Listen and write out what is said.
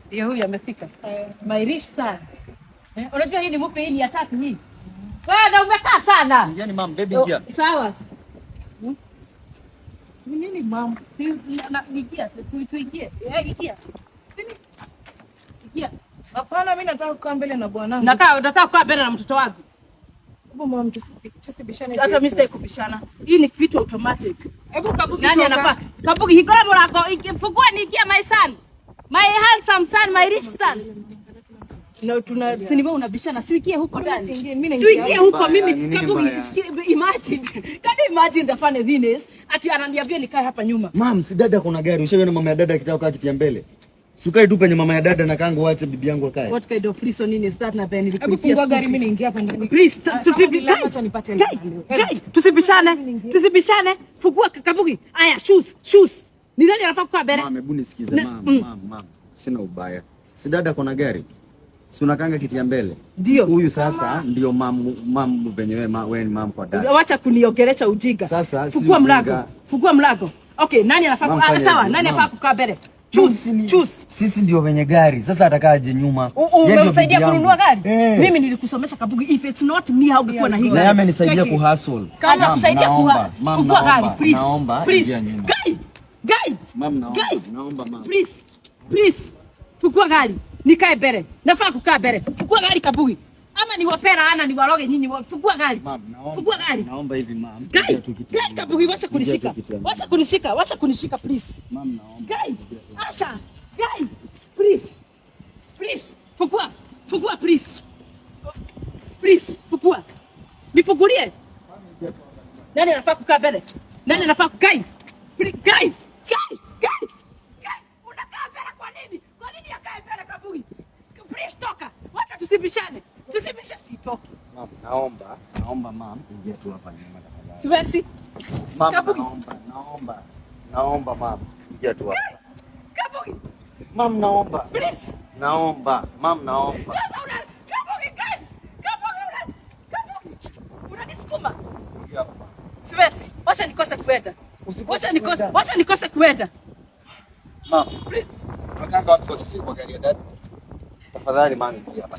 Ndio huyu amefika. My rich son. Unajua hii ni mupe, hii ni ya tatu hii. Wewe umekaa sana. Yaani mama, baby ingia. Sawa. Nini mama? Si nikia, tuingie. Ingia. Ingia. Hapana, mimi nataka kukaa mbele na bwanangu. Nataka kukaa mbele na mtoto wangu. Hebu mama, tusibishane. Hata mimi sitaki kubishana. Hii ni vitu automatic. Hebu Kabugi, nani anafaa? Kabugi higora mlango. Fungua niingie my son. My handsome son, my rich son. Na sinema unabishana, siwikie huko ndani. Siwikie huko mimi Kabugi, imagine. Can you imagine the funny thing is ati ananiambia nikae hapa nyuma. Mam, si dada kuna gari. Ushaona mama ya dada akitaka kiti ya mbele. Sukai tu penye mama ya dada na kangu waache bibi yangu akae. What kind of reason is that na Ben nilikuwa fungua gari mimi niingia hapa ndani. Please tusibishane. Fungua Kabugi. Aya, shoes. Ni nani anafaa kukaa mbele? Mama, hebu nisikize mama. Sina ubaya. Si dada kuna gari. Si unakanga kiti ya mbele. Ndio. Huyu sasa ndio mamu penye wewe ni mamu kwa dada. Wacha kuniongelesha ujinga. Sasa fungua mlango. Okay, nani anafaa sawa? Nani anafaa kukaa mbele? Choose. Sisi ndio wenye gari. Sasa atakaaje nyuma? Umemsaidia kununua gari? Mimi nilikusomesha Kabugi. If it's not me, how ungekuwa na hii gari? Na yeye amenisaidia kuhustle. Kaja kusaidia fungua gari, please. Naomba. Guy. Mama, naomba mama. Please. Fungua gari. Nikae mbele. Nafaa kukaa mbele. Fungua gari Kabugi. Ama ni wafera ana ni waroge nyinyi. Fungua gari. Fungua gari. Naomba hivi mama. Guy Kabugi, wacha kunishika please. Mama, naomba. Guy. Asha. Guy. Please. Fungua please. Fungua. Nifungulie. Nani anafaa kukaa mbele? Nani anafaa kukaa? Guy. Unakaa mbele kwa nini? Kwa nini akae mbele Kabugi? Please toka. Wacha tusibishane. Sitoki. Mama, naomba mama, ingia tu hapa nyuma tafadhali. Siwezi. Mama, Kabugi. Naomba mama, ingia tu hapa. Kabugi. Mama, naomba. Please. Naomba. Mama, naomba. Kabugi. Unanisukuma. Siwezi. Wacha nikose kuenda. Wacha nikose kuenda. Mama. Wakanga watu kwa gari ya dada. Tafadhali mama, ingia hapa.